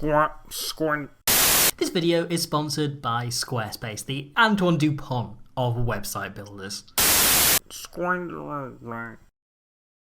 This video is sponsored by Squarespace, the Antoine Dupont of website builders.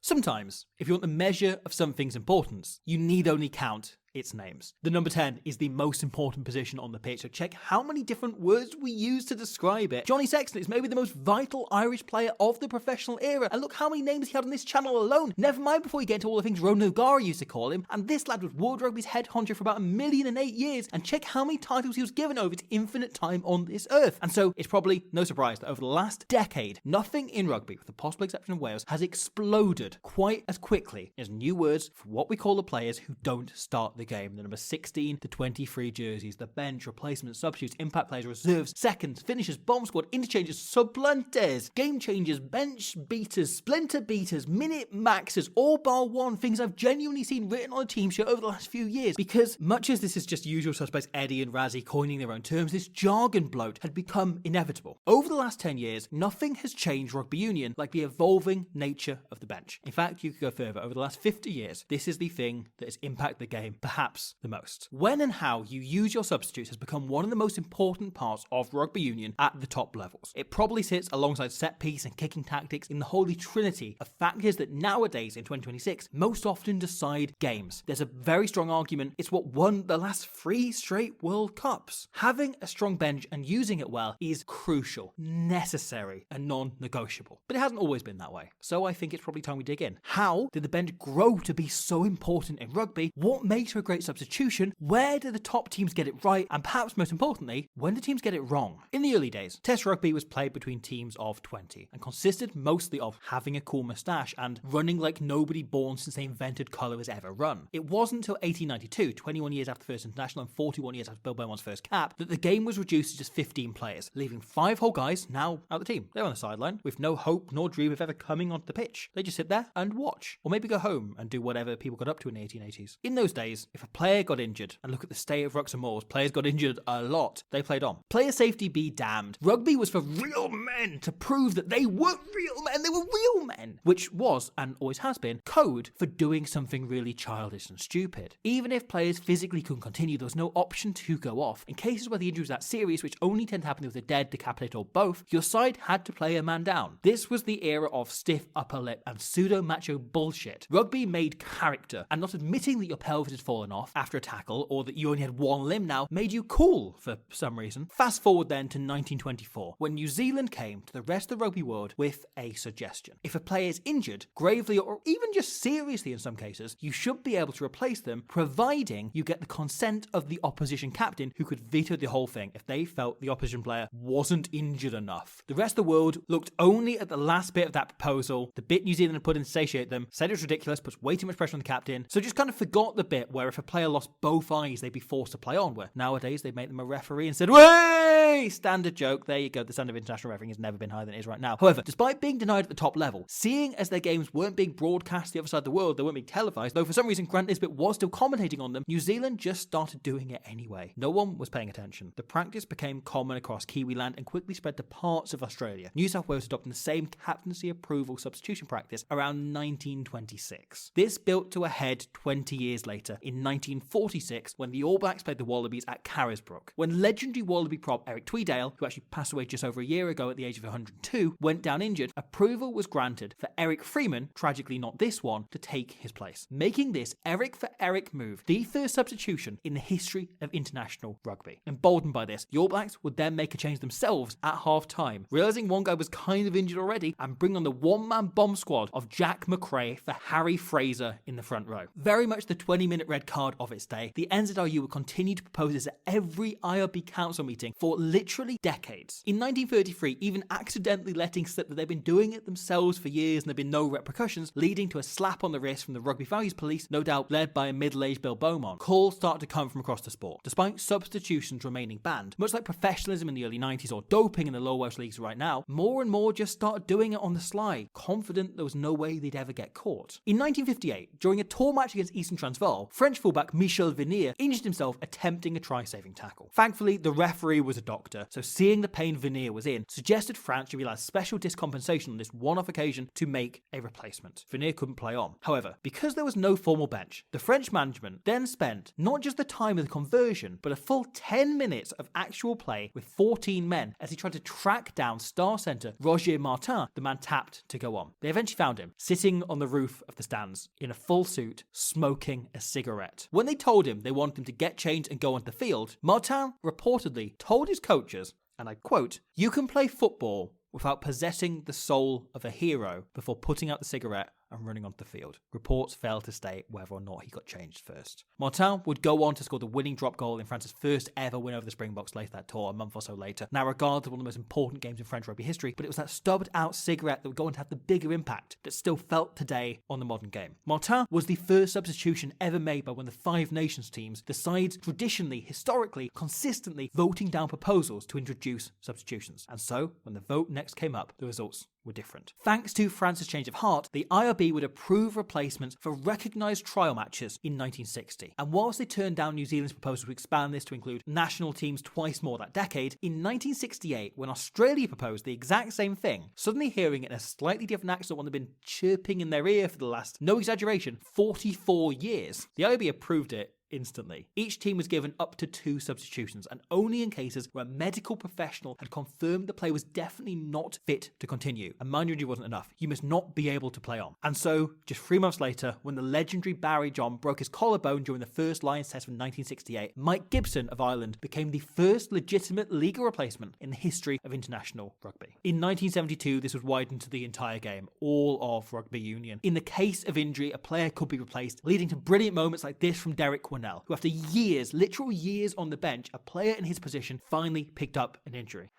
Sometimes, if you want the measure of something's importance, you need only count its names. The number 10 is the most important position on the pitch, so check how many different words we use to describe it. Johnny Sexton is maybe the most vital Irish player of the professional era, and look how many names he had on this channel alone. Never mind before you get into all the things Ronan O'Gara used to call him, and this lad was World Rugby's head honcho for about 1,000,008 years, and check how many titles he was given over its infinite time on this earth. And so, it's probably no surprise that over the last decade, nothing in rugby, with the possible exception of Wales, has exploded quite as quickly as new words for what we call the players who don't start the game. The number 16 to 23 jerseys, the bench, replacements, substitutes, impact players, reserves, seconds, finishers, bomb squad, interchanges, sublentes, game changers, bench beaters, splinter beaters, minute maxers, all bar one, things I've genuinely seen written on a team shirt over the last few years. Because much as this is just usual suspects Eddie and Rassie coining their own terms, this jargon bloat had become inevitable. Over the last 10 years, nothing has changed rugby union like the evolving nature of the bench. In fact, you could go further. Over the last 50 years, this is the thing that has impacted the game, perhaps the most. When and how you use your substitutes has become one of the most important parts of rugby union at the top levels. It probably sits alongside set piece and kicking tactics in the holy trinity of factors that nowadays in 2026 most often decide games. There's a very strong argument it's what won the last 3 straight World Cups. Having a strong bench and using it well is crucial, necessary, and non-negotiable. But it hasn't always been that way. So I think it's probably time we dig in. How did the bench grow to be so important in rugby? What makes for a great substitution? Where do the top teams get it right? And perhaps most importantly, when do teams get it wrong? In the early days, Test rugby was played between teams of 20 and consisted mostly of having a cool moustache and running like nobody born since they invented colour has ever run. It wasn't until 1892, 21 years after the first international and 41 years after Bill Beaumont's first cap, that the game was reduced to just 15 players, leaving 5 whole guys now out the team. They're on the sideline with no hope nor dream of ever coming onto the pitch. They just sit there and watch, or maybe go home and do whatever people got up to in the 1880s. In those days, if a player got injured, and look at the state of rucks and moors, players got injured a lot, they played on. Player safety be damned. Rugby was for real men to prove that they were real men, they were real men, which was, and always has been, code for doing something really childish and stupid. Even if players physically couldn't continue, there was no option to go off. In cases where the injury was that serious, which only tend to happen with the dead, decapitated, or both, your side had to play a man down. This was the era of stiff upper lip and pseudo-macho bullshit. Rugby made character, and not admitting that your pelvis had fallen off after a tackle, or that you only had one limb now, made you cool for some reason. Fast forward then to 1924, when New Zealand came to the rest of the rugby world with a suggestion. If a player is injured, gravely or even just seriously in some cases, you should be able to replace them, providing you get the consent of the opposition captain, who could veto the whole thing if they felt the opposition player wasn't injured enough. The rest of the world looked only at the last bit of that proposal, the bit New Zealand had put in to satiate them, said it was ridiculous, puts way too much pressure on the captain, so just kind of forgot the bit where if a player lost both eyes, they'd be forced to play on, where nowadays they'd make them a referee and said, "Way!" Standard joke. There you go. The standard of international refereeing has never been higher than it is right now. However, despite being denied at the top level, seeing as their games weren't being broadcast to the other side of the world, they weren't being televised, though for some reason Grant Nisbet was still commentating on them, New Zealand just started doing it anyway. No one was paying attention. The practice became common across Kiwiland and quickly spread to parts of Australia. New South Wales adopting the same captaincy approval substitution practice around 1926. This built to a head 20 years later, in 1946, when the All Blacks played the Wallabies at Carisbrooke. When legendary Wallaby prop Eric Tweedale, who actually passed away just over a year ago at the age of 102, went down injured, approval was granted for Eric Freeman, tragically not this one, to take his place, making this Eric for Eric move the first substitution in the history of international rugby. Emboldened by this, the All Blacks would then make a change themselves at half-time, realising one guy was kind of injured already, and bring on the one-man bomb squad of Jack McRae for Harry Fraser in the front row. Very much the 20-minute red card of its day, the NZRU would continue to propose this at every IRB council meeting for literally decades. In 1933, even accidentally letting slip that they'd been doing it themselves for years and there'd been no repercussions, leading to a slap on the wrist from the Rugby Values Police, no doubt led by a middle-aged Bill Beaumont. Calls started to come from across the sport. Despite substitutions remaining banned, much like professionalism in the early 90s or doping in the lower Welsh leagues right now, more and more just started doing it on the sly, confident there was no way they'd ever get caught. In 1958, during a tour match against Eastern Transvaal, French French fullback Michel Vernier injured himself attempting a try-saving tackle. Thankfully, the referee was a doctor, so seeing the pain Vernier was in, suggested France should realize special discompensation on this one-off occasion to make a replacement. Vernier couldn't play on. However, because there was no formal bench, the French management then spent not just the time of the conversion, but a full 10 minutes of actual play with 14 men as he tried to track down star centre Roger Martin, the man tapped to go on. They eventually found him, sitting on the roof of the stands, in a full suit, smoking a cigarette. When they told him they wanted him to get changed and go onto the field, Martin reportedly told his coaches, and I quote, "You can play football without possessing the soul of a hero," before putting out the cigarette and running onto the field. Reports failed to state whether or not he got changed first. Martin would go on to score the winning drop goal in France's first ever win over the Springboks later that tour, a month or so later. Now regarded as one of the most important games in French rugby history, but it was that stubbed out cigarette that would go on to have the bigger impact that still felt today on the modern game. Martin was the first substitution ever made by one of the Five Nations teams, the sides traditionally, historically, consistently voting down proposals to introduce substitutions. And so, when the vote next came up, the results were different. Thanks to France's change of heart, the IRB would approve replacements for recognised trial matches in 1960. And whilst they turned down New Zealand's proposal to expand this to include national teams twice more that decade, in 1968, when Australia proposed the exact same thing, suddenly hearing it in a slightly different accent, one they'd been chirping in their ear for the last, no exaggeration, 44 years, the IRB approved it instantly. Each team was given up to 2 substitutions, and only in cases where a medical professional had confirmed the player was definitely not fit to continue. And mind you, it wasn't enough. You must not be able to play on. And so, just 3 months later, when the legendary Barry John broke his collarbone during the first Lions test in 1968, Mike Gibson of Ireland became the first legitimate legal replacement in the history of international rugby. In 1972, this was widened to the entire game, all of rugby union. In the case of injury, a player could be replaced, leading to brilliant moments like this from Derek Quinnell, who after years, literal years on the bench, a player in his position finally picked up an injury.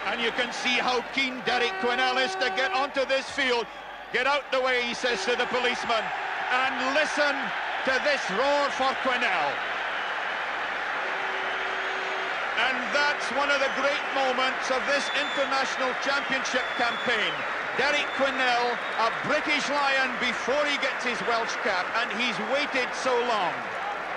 And you can see how keen Derek Quinnell is to get onto this field. Get out the way, he says to the policeman. And listen to this roar for Quinnell. And that's one of the great moments of this international championship campaign. Derek Quinnell, a British Lion before he gets his Welsh cap, and he's waited so long.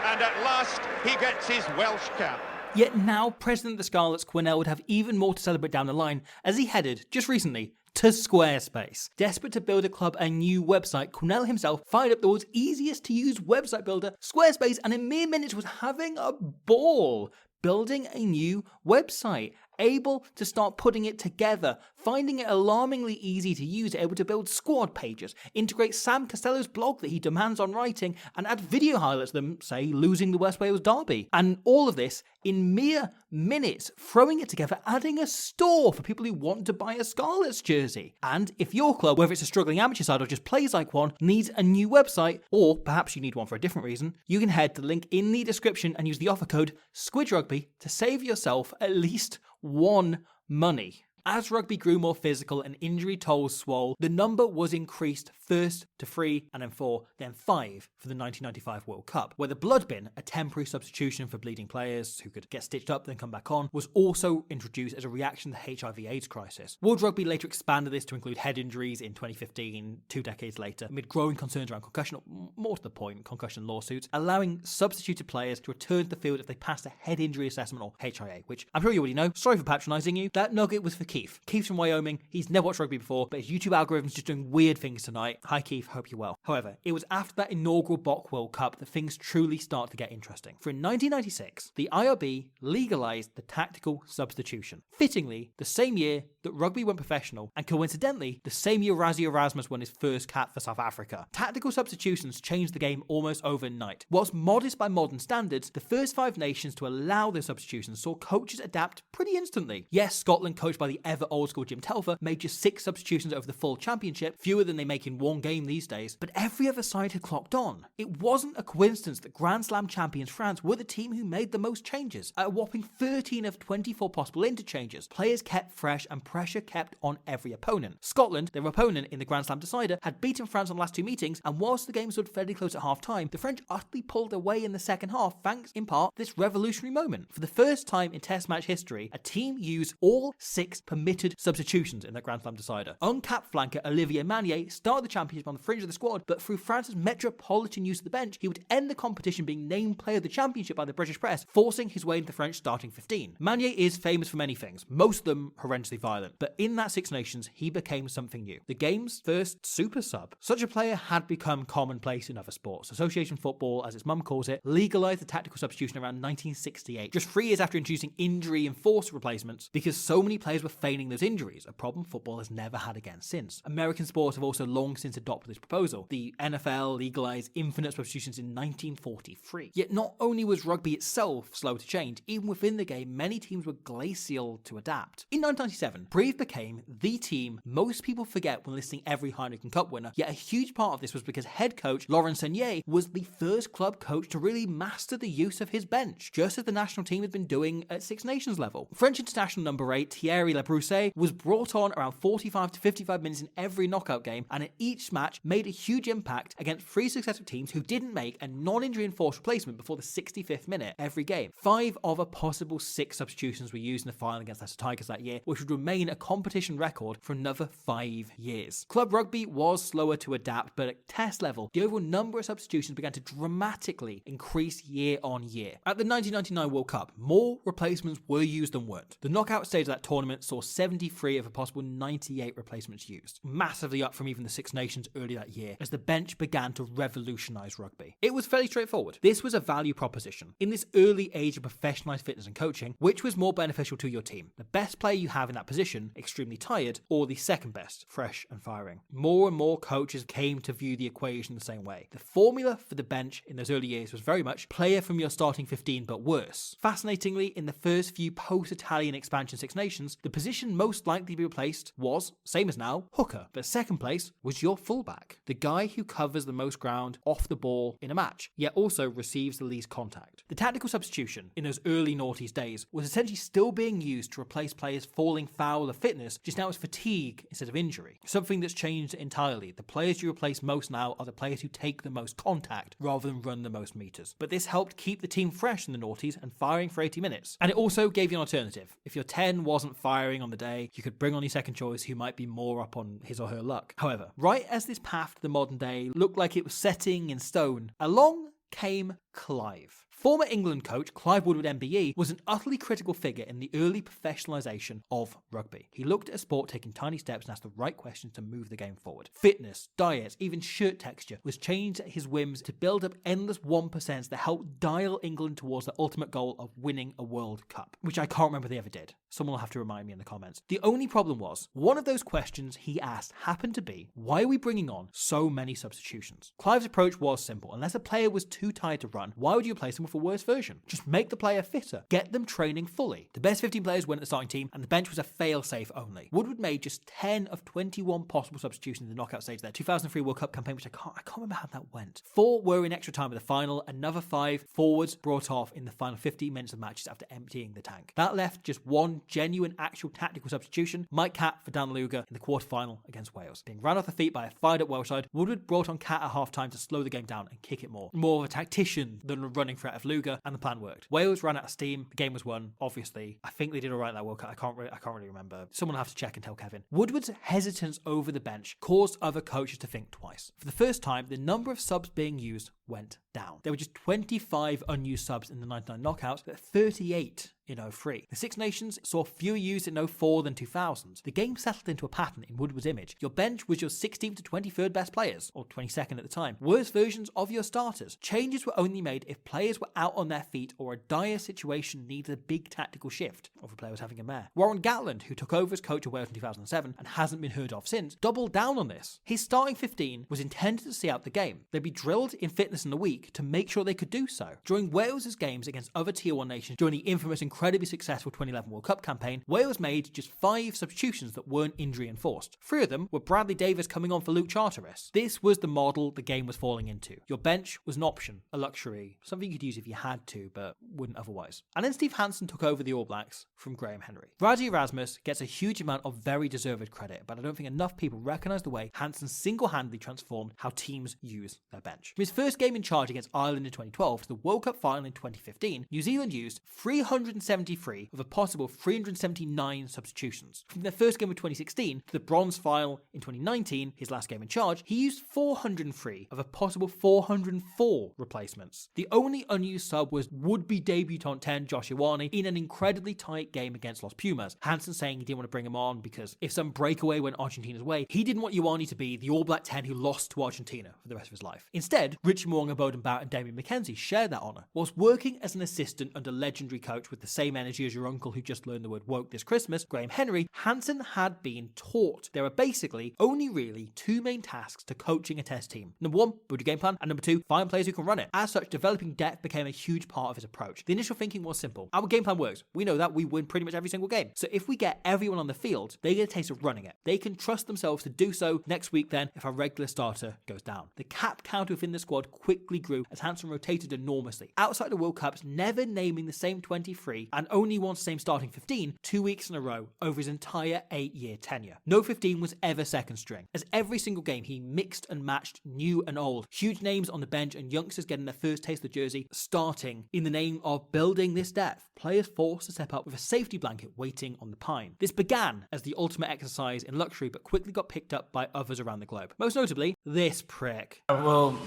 And at last, he gets his Welsh cap. Yet now, President of the Scarlets, Quinnell would have even more to celebrate down the line as he headed, just recently, to Squarespace. Desperate to build a club a new website, Quinnell himself fired up the world's easiest to use website builder, Squarespace, and in mere minutes was having a ball building a new website, able to start putting it together, finding it alarmingly easy to use, able to build squad pages, integrate Sam Costello's blog that he demands on writing, and add video highlights of them, say, losing the West Wales derby. And all of this in mere minutes, throwing it together, adding a store for people who want to buy a Scarlets jersey. And if your club, whether it's a struggling amateur side or just plays like one, needs a new website, or perhaps you need one for a different reason, you can head to the link in the description and use the offer code Squidge Rugby to save yourself at least one money. As rugby grew more physical and injury tolls swole, the number was increased first to 3 and then 4, then 5 for the 1995 World Cup, where the blood bin, a temporary substitution for bleeding players who could get stitched up then come back on, was also introduced as a reaction to the HIV/AIDS crisis. World Rugby later expanded this to include head injuries in 2015, 2 decades later, amid growing concerns around concussion, or more to the point, concussion lawsuits, allowing substituted players to return to the field if they passed a head injury assessment or HIA, which I'm sure you already know. Sorry for patronising you. That nugget was for Keith. Keith's from Wyoming. He's never watched rugby before, but his YouTube algorithm's just doing weird things tonight. Hi Keith, hope you're well. However, it was after that inaugural Bok World Cup that things truly started to get interesting. For in 1996, the IRB legalised the tactical substitution. Fittingly, the same year that rugby went professional, and coincidentally, the same year Rassie Erasmus won his first cap for South Africa. Tactical substitutions changed the game almost overnight. Whilst modest by modern standards, the first 5 nations to allow their substitutions saw coaches adapt pretty instantly. Yes, Scotland, coached by the ever old school Jim Telfer, made just 6 substitutions over the full championship, fewer than they make in one game these days, but every other side had clocked on. It wasn't a coincidence that Grand Slam champions France were the team who made the most changes. At a whopping 13 of 24 possible interchanges, players kept fresh and pressure kept on every opponent. Scotland, their opponent in the Grand Slam decider, had beaten France on the last 2 meetings, and whilst the game stood fairly close at half-time, the French utterly pulled away in the second half thanks, in part, to this revolutionary moment. For the first time in Test match history, a team used all 6 permitted substitutions in their Grand Slam decider. Uncapped flanker Olivier Magnier started the championship on the fringe of the squad, but through France's metropolitan use of the bench, he would end the competition being named player of the championship by the British press, forcing his way into the French starting 15. Magnier is famous for many things, most of them horrendously violent, but in that Six Nations, he became something new. The game's first super sub. Such a player had become commonplace in other sports. Association football, as its mum calls it, legalized the tactical substitution around 1968, just 3 years after introducing injury-enforced replacements, because so many players were feigning those injuries, a problem football has never had again since. American sports have also long since adopted this proposal. The NFL legalized infinite substitutions in 1943. Yet not only was rugby itself slow to change, even within the game, many teams were glacial to adapt. In 1997, Brive became the team most people forget when listing every Heineken Cup winner, yet a huge part of this was because head coach Laurent Senier was the first club coach to really master the use of his bench, just as the national team had been doing at Six Nations level. French international number 8 Thierry Labrousse was brought on around 45 to 55 minutes in every knockout game, and in each match made a huge impact against 3 successive teams who didn't make a non-injury enforced replacement before the 65th minute every game. 5 of a possible 6 substitutions were used in the final against the Tigers that year, which would remain a competition record for another 5 years. Club rugby was slower to adapt, but at test level, the overall number of substitutions began to dramatically increase year on year. At the 1999 World Cup, more replacements were used than weren't. The knockout stage of that tournament saw 73 of a possible 98 replacements used, massively up from even the Six Nations early that year, as the bench began to revolutionise rugby. It was fairly straightforward. This was a value proposition. In this early age of professionalised fitness and coaching, which was more beneficial to your team? The best player you have in that position, extremely tired, or the second best, fresh and firing? More and more coaches came to view the equation the same way. The formula for the bench in those early years was very much player from your starting 15 but worse. Fascinatingly, in the first few post-Italian expansion Six Nations, the position most likely to be replaced was, same as now, hooker, but second place was your fullback, the guy who covers the most ground off the ball in a match, yet also receives the least contact. The tactical substitution in those early noughties days was essentially still being used to replace players falling foul of fitness, just now as fatigue instead of injury. Something that's changed entirely. The players you replace most now are the players who take the most contact rather than run the most meters. But this helped keep the team fresh in the noughties and firing for 80 minutes. And it also gave you an alternative. If your 10 wasn't firing on the day, you could bring on your second choice who might be more up on his or her luck. However, right as this path to the modern day looked like it was setting in stone, along came Clive. Former England coach Clive Woodward MBE was an utterly critical figure in the early professionalisation of rugby. He looked at a sport taking tiny steps and asked the right questions to move the game forward. Fitness, diet, even shirt texture was changed at his whims to build up endless 1% that helped dial England towards the ultimate goal of winning a World Cup, which I can't remember they ever did. Someone will have to remind me in the comments. The only problem was, one of those questions he asked happened to be, why are we bringing on so many substitutions? Clive's approach was simple. Unless a player was too tired to run, why would you replace them with a worse version? Just make the player fitter. Get them training fully. The best 15 players went at the starting team, and the bench was a fail-safe only. Woodward made just 10 of 21 possible substitutions in the knockout stage of their 2003 World Cup campaign, which I can't remember how that went. 4 were in extra time of the final, another 5 forwards brought off in the final 15 minutes of matches after emptying the tank. That left just one genuine actual tactical substitution, Mike Catt for Dan Luger in the quarter-final against Wales. Being ran off the feet by a fired-up Welsh side, Woodward brought on Catt at half-time to slow the game down and kick it more. More of a tactician than a running threat of Luger, and the plan worked. Wales ran out of steam, the game was won, obviously. I think they did alright that World Cup, I can't really remember. Someone will have to check and tell Kevin. Woodward's hesitance over the bench caused other coaches to think twice. For the first time, the number of subs being used went down. There were just 25 unused subs in the 99 knockouts, but 38 in 03. The Six Nations saw fewer used in 04 than 2000. The game settled into a pattern in Woodward's image. Your bench was your 16th to 23rd best players, or 22nd at the time. Worst versions of your starters. Changes were only made if players were out on their feet or a dire situation needed a big tactical shift, or if a player was having a mare. Warren Gatland, who took over as coach of Wales in 2007 and hasn't been heard of since, doubled down on this. His starting 15 was intended to see out the game. They'd be drilled in fitness in the week to make sure they could do so. During Wales's games against other Tier 1 nations during the infamous incredibly successful 2011 World Cup campaign, Wales made just 5 substitutions that weren't injury enforced. 3 of them were Bradley Davis coming on for Luke Charteris. This was the model the game was falling into. Your bench was an option, a luxury, something you could use if you had to, but wouldn't otherwise. And then Steve Hansen took over the All Blacks from Graham Henry. Rassie Erasmus gets a huge amount of very deserved credit, but I don't think enough people recognise the way Hansen single-handedly transformed how teams use their bench. From his first game game in charge against Ireland in 2012 to the World Cup final in 2015, New Zealand used 373 of a possible 379 substitutions. From their first game of 2016 to the bronze final in 2019, his last game in charge, he used 403 of a possible 404 replacements. The only unused sub was would-be debutant 10 Josh Ioane in an incredibly tight game against Los Pumas. Hansen saying he didn't want to bring him on because if some breakaway went Argentina's way, he didn't want Ioane to be the All Black 10 who lost to Argentina for the rest of his life. Instead, Richard Mo'unga, Beauden Barrett and Damien McKenzie shared that honour. Whilst working as an assistant under legendary coach with the same energy as your uncle who just learned the word woke this Christmas, Graham Henry, Hansen had been taught there are basically only really two main tasks to coaching a test team. Number one, build your game plan, and number two, find players who can run it. As such, developing depth became a huge part of his approach. The initial thinking was simple. Our game plan works. We know that we win pretty much every single game. So if we get everyone on the field, they get a taste of running it. They can trust themselves to do so next week then if our regular starter goes down. The cap count within the squad quickly grew as Hansen rotated enormously. Outside the World Cups, never naming the same 23 and only once the same starting 15 2 weeks in a row over his entire 8-year tenure. No 15 was ever second string, as every single game he mixed and matched new and old. Huge names on the bench and youngsters getting their first taste of the jersey, starting in the name of building this depth. Players forced to step up with a safety blanket waiting on the pine. This began as the ultimate exercise in luxury, but quickly got picked up by others around the globe. Most notably, this prick. Well,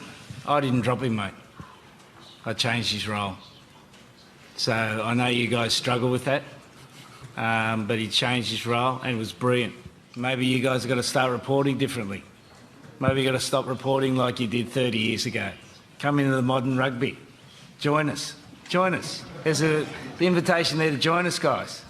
I didn't drop him, mate. I changed his role. So I know you guys struggle with that, but he changed his role and it was brilliant. Maybe you guys have got to start reporting differently. Maybe you've got to stop reporting like you did 30 years ago. Come into the modern rugby. Join us. Join us. There's the invitation there to join us, guys.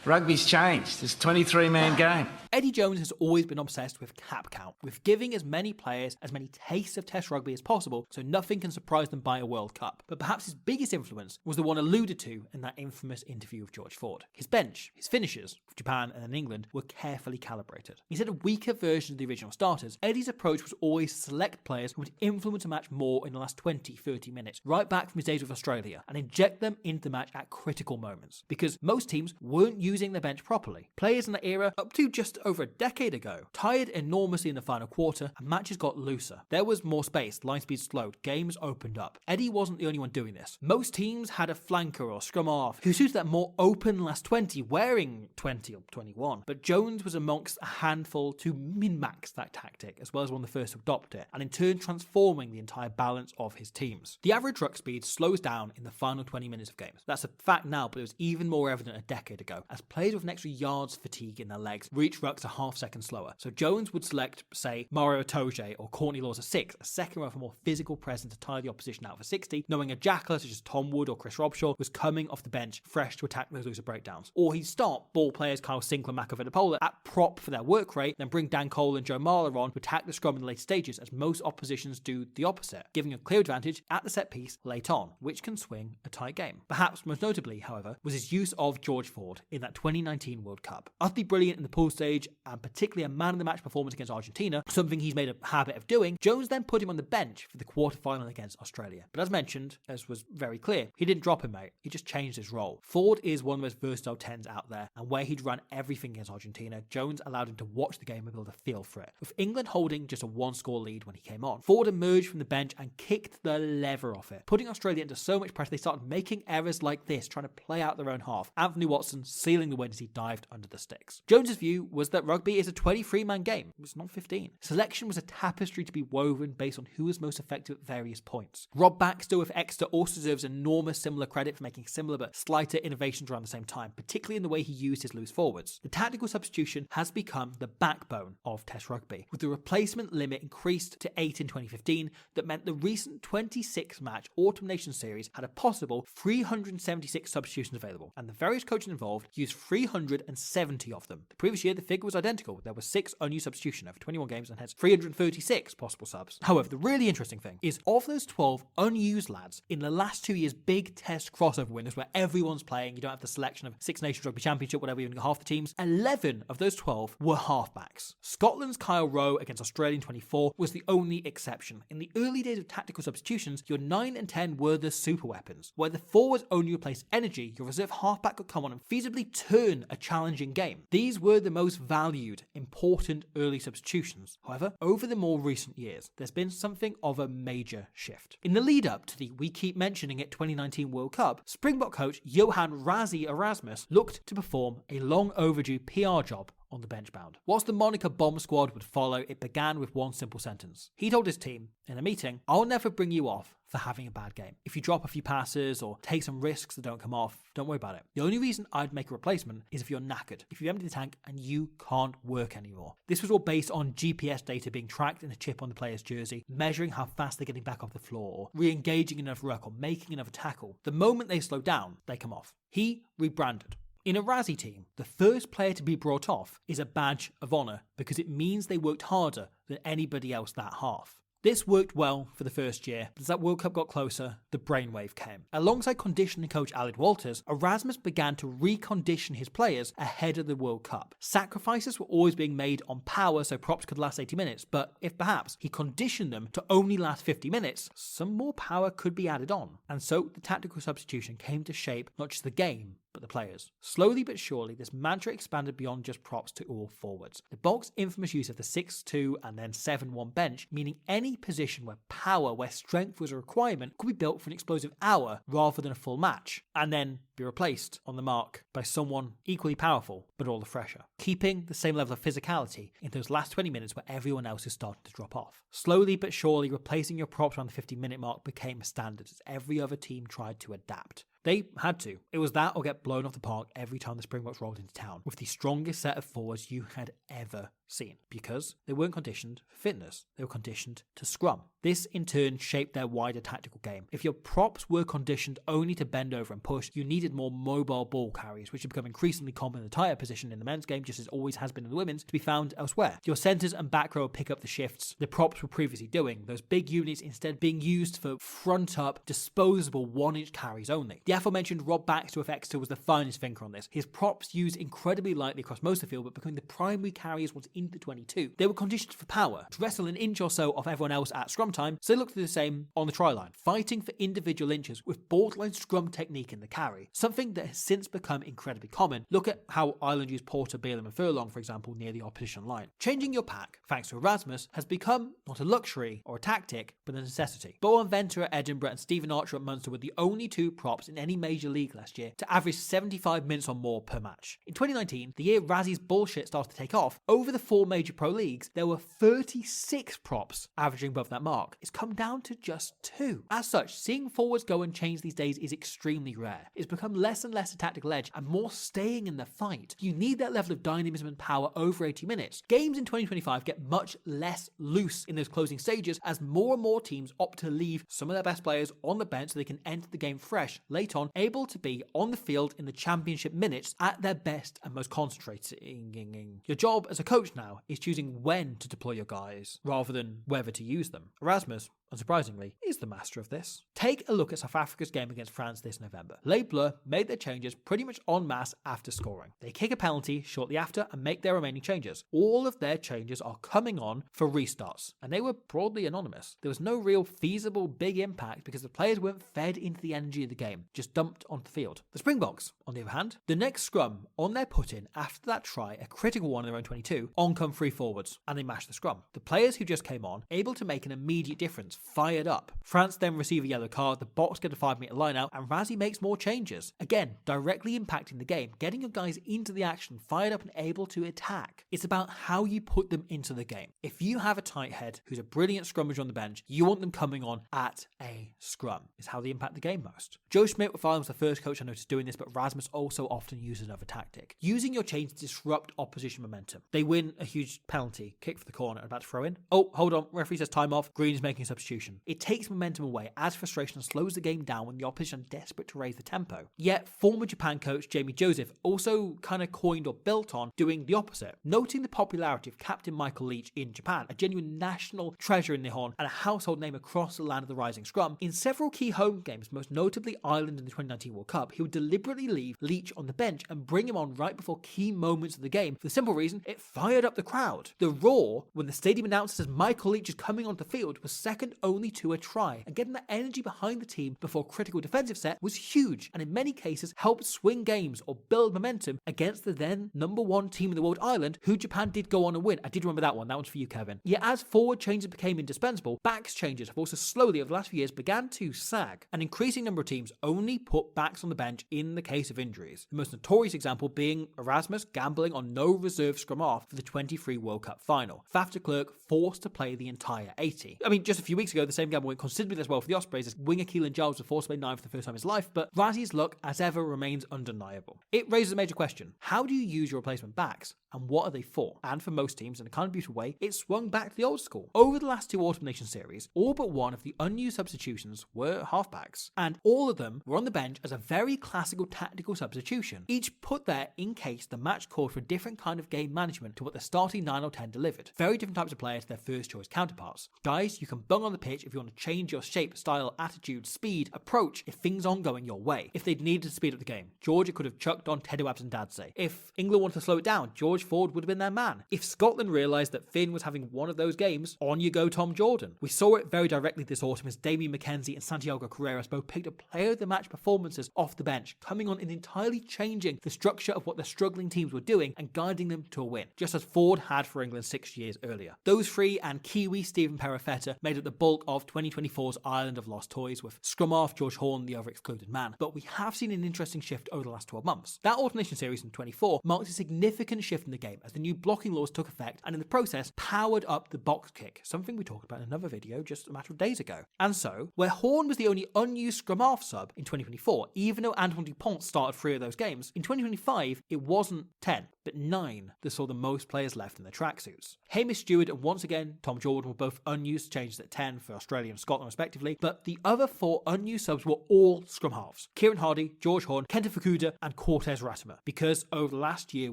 Rugby's changed. It's a 23-man game. Eddie Jones has always been obsessed with cap count, with giving as many players as many tastes of Test rugby as possible so nothing can surprise them by a World Cup. But perhaps his biggest influence was the one alluded to in that infamous interview with George Ford. His bench, his finishers, with Japan and then England, were carefully calibrated. Instead of weaker versions of the original starters, Eddie's approach was always to select players who would influence a match more in the last 20-30 minutes, right back from his days with Australia, and inject them into the match at critical moments. Because most teams weren't using their bench properly. Players in that era, up to just over a decade ago, tired enormously in the final quarter and matches got looser. There was more space, line speed slowed, games opened up. Eddie wasn't the only one doing this. Most teams had a flanker or scrum half who suited that more open last 20, wearing 20 or 21. But Jones was amongst a handful to min-max that tactic, as well as one of the first to adopt it, and in turn transforming the entire balance of his teams. The average ruck speed slows down in the final 20 minutes of games. That's a fact now, but it was even more evident a decade ago, as players with an extra yard's fatigue in their legs reach rucks a half second slower. So Jones would select, say, Mario Itoje or Courtney Laws at 6, a second row for more physical presence to tire the opposition out for 60, knowing a jackler such as Tom Wood or Chris Robshaw was coming off the bench fresh to attack those looser breakdowns. Or he'd start ball players Kyle Sinclair and Mako Venipola at prop for their work rate, then bring Dan Cole and Joe Marler on to attack the scrum in the later stages, as most oppositions do the opposite, giving a clear advantage at the set piece late on, which can swing a tight game. Perhaps most notably, however, was his use of George Ford in that 2019 World Cup. Utterly brilliant in the pool stage, and particularly a man-of-the-match performance against Argentina, something he's made a habit of doing, Jones then put him on the bench for the quarter-final against Australia. But as mentioned, as was very clear, he didn't drop him, mate. He just changed his role. Ford is one of the most versatile 10s out there, and where he'd run everything against Argentina, Jones allowed him to watch the game and build a feel for it. With England holding just a one-score lead when he came on, Ford emerged from the bench and kicked the lever off it, putting Australia into so much pressure they started making errors like this, trying to play out their own half. Anthony Watson sealing the win as he dived under the sticks. Jones's view was that rugby is a 23-man game. It was not 15. Selection was a tapestry to be woven based on who was most effective at various points. Rob Baxter with Exeter also deserves enormous similar credit for making similar but slighter innovations around the same time, particularly in the way he used his loose forwards. The tactical substitution has become the backbone of Test rugby, with the replacement limit increased to 8 in 2015 that meant the recent 26-match Autumn Nations series had a possible 376 substitutions available, and the various coaches involved used 370 of them. The previous year, the figure was identical. There were 6 unused substitutions over 21 games and hence 336 possible subs. However, the really interesting thing is, of those 12 unused lads, in the last 2 years' big Test crossover winners where everyone's playing, you don't have the selection of Six Nations Rugby Championship, whatever, even got half the teams, 11 of those 12 were halfbacks. Scotland's Kyle Rowe against Australia in 24 was the only exception. In the early days of tactical substitutions, your 9 and 10 were the super weapons. Where the forwards only replaced energy, your reserve halfback could come on and feasibly turn a challenging game. These were the most valued important early substitutions. However, over the more recent years, there's been something of a major shift. In the lead up to the We Keep Mentioning It 2019 World Cup, Springbok coach Johan Rassie Erasmus looked to perform a long overdue PR job on the bench bound. Whilst the moniker Bomb Squad would follow, it began with one simple sentence. He told his team in a meeting, "I'll never bring you off for having a bad game. If you drop a few passes or take some risks that don't come off, don't worry about it. The only reason I'd make a replacement is if you're knackered, if you've emptied the tank and you can't work anymore." This was all based on GPS data being tracked in a chip on the player's jersey, measuring how fast they're getting back off the floor, or re-engaging enough ruck, or making another tackle. The moment they slow down, they come off. He rebranded. In a Rassie team, the first player to be brought off is a badge of honour because it means they worked harder than anybody else that half. This worked well for the first year, but as that World Cup got closer, the brainwave came. Alongside conditioning coach Aled Walters, Erasmus began to recondition his players ahead of the World Cup. Sacrifices were always being made on power so props could last 80 minutes, but if perhaps he conditioned them to only last 50 minutes, some more power could be added on. And so the tactical substitution came to shape not just the game, but the players. Slowly but surely, this mantra expanded beyond just props to all forwards. The Bulk's infamous use of the 6-2 and then 7-1 bench, meaning any position where power, where strength was a requirement, could be built for an explosive hour rather than a full match, and then be replaced on the mark by someone equally powerful, but all the fresher, keeping the same level of physicality in those last 20 minutes where everyone else is starting to drop off. Slowly but surely, replacing your props around the 50-minute mark became a standard as every other team tried to adapt. They had to. It was that or get blown off the park every time the Springboks rolled into town, with the strongest set of forwards you had ever seen, because they weren't conditioned for fitness, they were conditioned to scrum. This in turn shaped their wider tactical game. If your props were conditioned only to bend over and push, you needed more mobile ball carriers, which had become increasingly common in the tighter position in the men's game, just as it always has been in the women's, to be found elsewhere. Your centres and back row would pick up the shifts the props were previously doing, those big units instead being used for front-up, disposable 1-inch carries only. The aforementioned Rob Baxter of Exeter was the finest thinker on this. His props used incredibly lightly across most of the field, but becoming the primary carriers once into the 22. They were conditioned for power, to wrestle an inch or so off everyone else at scrum time, so they looked the same on the try line, fighting for individual inches with borderline scrum technique in the carry, something that has since become incredibly common. Look at how Ireland used Porter, Bielam and Furlong, for example, near the opposition line. Changing your pack, thanks to Erasmus, has become not a luxury or a tactic, but a necessity. Bowen Venter at Edinburgh and Stephen Archer at Munster were the only two props in any major league last year to average 75 minutes or more per match. In 2019, the year Rassie's bullshit started to take off, over the 4 major pro leagues, there were 36 props averaging above that mark. It's come down to just 2. As such, seeing forwards go unchanged these days is extremely rare. It's become less and less a tactical edge and more staying in the fight. You need that level of dynamism and power over 80 minutes. Games in 2025 get much less loose in those closing stages as more and more teams opt to leave some of their best players on the bench so they can enter the game fresh late on, able to be on the field in the championship minutes at their best and most concentrating. Your job as a coach now is choosing when to deploy your guys rather than whether to use them. Erasmus, unsurprisingly, is the master of this. Take a look at South Africa's game against France this November. Les Bleus made their changes pretty much en masse after scoring. They kick a penalty shortly after and make their remaining changes. All of their changes are coming on for restarts, and they were broadly anonymous. There was no real feasible big impact because the players weren't fed into the energy of the game, just dumped onto the field. The Springboks, on the other hand, the next scrum on their put-in after that try, a critical one in their own 22, on come 3 forwards, and they mashed the scrum. The players who just came on, able to make an immediate difference, fired up. France then receive a yellow card, the Boks get a 5-metre line out, and Rassie makes more changes. Again, directly impacting the game, getting your guys into the action, fired up and able to attack. It's about how you put them into the game. If you have a tight head who's a brilliant scrummager on the bench, you want them coming on at a scrum. It's how they impact the game most. Joe Schmidt with Ireland was the first coach I noticed doing this, but Erasmus also often uses another tactic. Using your change to disrupt opposition momentum. They win a huge penalty, kick for the corner, about to throw in. Oh, hold on, referee says time off, Green is making a substitution. It takes momentum away, adds frustration and slows the game down when the opposition are desperate to raise the tempo. Yet, former Japan coach Jamie Joseph also kind of coined or built on doing the opposite. Noting the popularity of Captain Michael Leach in Japan, a genuine national treasure in Nihon and a household name across the land of the rising scrum, in several key home games, most notably Ireland happened in the 2019 World Cup, he would deliberately leave Leach on the bench and bring him on right before key moments of the game for the simple reason it fired up the crowd. The roar when the stadium announced says Michael Leach is coming onto the field was second only to a try, and getting that energy behind the team before a critical defensive set was huge, and in many cases helped swing games or build momentum against the then number one team in the world, Ireland, who Japan did go on and win. I did remember that one. That one's for you, Kevin. Yet as forward changes became indispensable, backs changes have also slowly over the last few years began to sag. An increasing number of teams only put backs on the bench in the case of injuries. The most notorious example being Erasmus gambling on no reserve scrum half for the 23 World Cup final. Faf de Klerk forced to play the entire 80. I mean, just a few weeks ago, the same gamble went considerably less well for the Ospreys as winger Keelan Giles was forced to play 9 for the first time in his life, but Rassie's luck, as ever, remains undeniable. It raises a major question. How do you use your replacement backs, and what are they for? And for most teams, in a kind of beautiful way, it swung back to the old school. Over the last two Autumn Nation series, all but one of the unused substitutions were halfbacks, and all of them were on the bench as a very classical tactical substitution, each put there in case the match called for a different kind of game management to what the starting 9 or 10 delivered. Very different types of players to their first choice counterparts. Guys, you can bung on the pitch if you want to change your shape, style, attitude, speed, approach if things aren't going your way. If they'd needed to speed up the game, Georgia could have chucked on Teddy Abs and Dadsey. If England wanted to slow it down, George Ford would have been their man. If Scotland realised that Finn was having one of those games, on you go Tom Jordan. We saw it very directly this autumn as Damien McKenzie and Santiago Carreras both picked up player of the match performances off the bench, coming on and entirely changing the structure of what the struggling teams were doing and guiding them to a win, just as Ford had for England 6 years earlier. Those three and Kiwi Stephen Perifetta made up the bulk of 2024's Island of Lost Toys, with scrum half George Horn the other excluded man. But we have seen an interesting shift over the last 12 months. That Autumn Nation series in 24 marked a significant shift in the game as the new blocking laws took effect and in the process powered up the box kick, something we talked about in another video just a matter of days ago. And so, where Horn was the only unused scrum half sub in 2024, even though Antoine Dupont started 3 of those games, in 2025 it wasn't 10, but 9 that saw the most players left in their tracksuits. Hamish Stewart and once again Tom Jordan were both unused, changed at 10 for Australia and Scotland respectively, but the other 4 unused subs were all scrum halves. Kieran Hardy, George Horn, Kenta Fukuda and Cortez Rattimer, because over the last year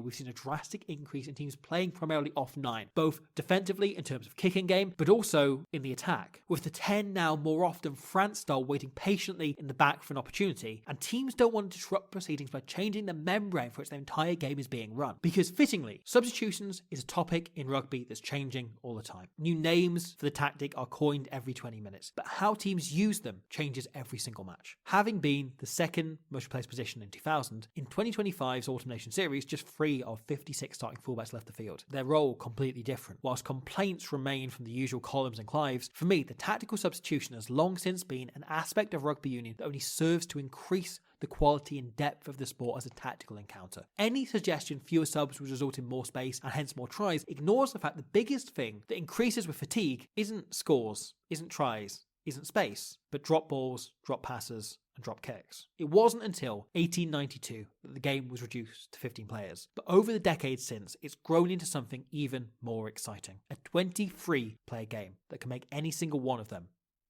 we've seen a drastic increase in teams playing primarily off 9, both defensively in terms of kicking game, but also in the attack, with the 10 now more often France style waiting patiently in the back for an opportunity, and teams don't want to disrupt proceedings by changing the membrane for which their entire game is being run. Because fittingly, substitutions is a topic in rugby that's changing all the time. New names for the tactic are coined every 20 minutes, but how teams use them changes every single match. Having been the second most replaced position in 2000, in 2025's Autumn Nation series, just 3 of 56 starting fullbacks left the field. Their role completely different. Whilst complaints remain from the usual Collins and Clives, for me, the tactical substitution has long since been an aspect of rugby union that only serves to increase the quality and depth of the sport as a tactical encounter. Any suggestion fewer subs would result in more space and hence more tries ignores the fact the biggest thing that increases with fatigue isn't scores, isn't tries, isn't space, but drop balls, drop passes, and drop kicks. It wasn't until 1892 that the game was reduced to 15 players, but over the decades since, it's grown into something even more exciting. A 23-player game that can make any single one of them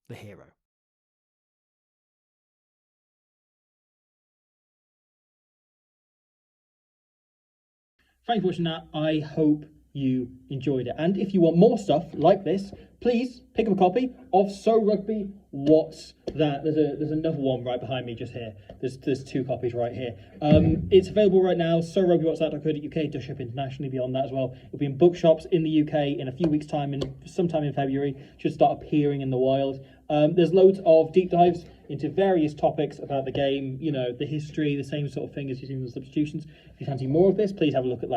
the hero. Thank you for watching that. I hope you enjoyed it. And if you want more stuff like this, please pick up a copy of So Rugby What's That. There's another one right behind me just here. There's 2 copies right here. It's available right now. So Rugby What's That.co.uk does ship internationally beyond that as well. It'll be in bookshops in the UK in a few weeks' time, sometime in February. Should start appearing in the wild. There's loads of deep dives into various topics about the game, the history, the same sort of thing as you've seen in the substitutions. If you fancy more of this, please have a look at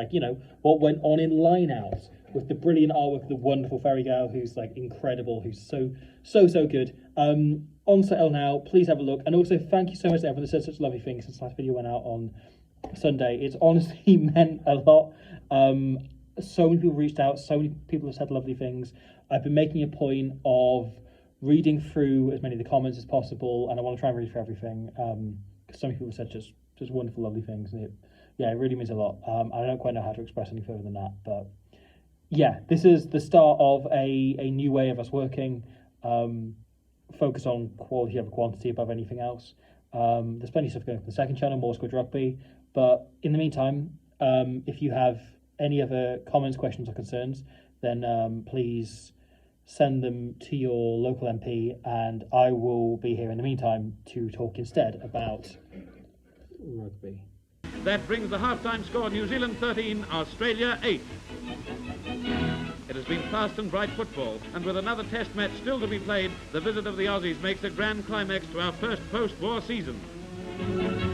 what went on in line-outs with the brilliant artwork of the wonderful Ferry Gal, who's incredible, who's so good. On sale now, please have a look. And also thank you so much to everyone that said such lovely things since the last video went out on Sunday. It's honestly meant a lot. So many people reached out, so many people have said lovely things. I've been making a point of reading through as many of the comments as possible, and I want to try and read through everything, because so many people said just wonderful, lovely things, and it really means a lot. I don't quite know how to express any further than that, but yeah, this is the start of a new way of us working, focus on quality over quantity above anything else. There's plenty of stuff going on the second channel, more Squidge Rugby, but in the meantime, if you have any other comments, questions or concerns, then please send them to your local MP, and I will be here in the meantime to talk instead about rugby. That brings the half-time score: New Zealand 13, Australia 8. It has been fast and bright football, and with another test match still to be played, the visit of the Aussies makes a grand climax to our first post-war season.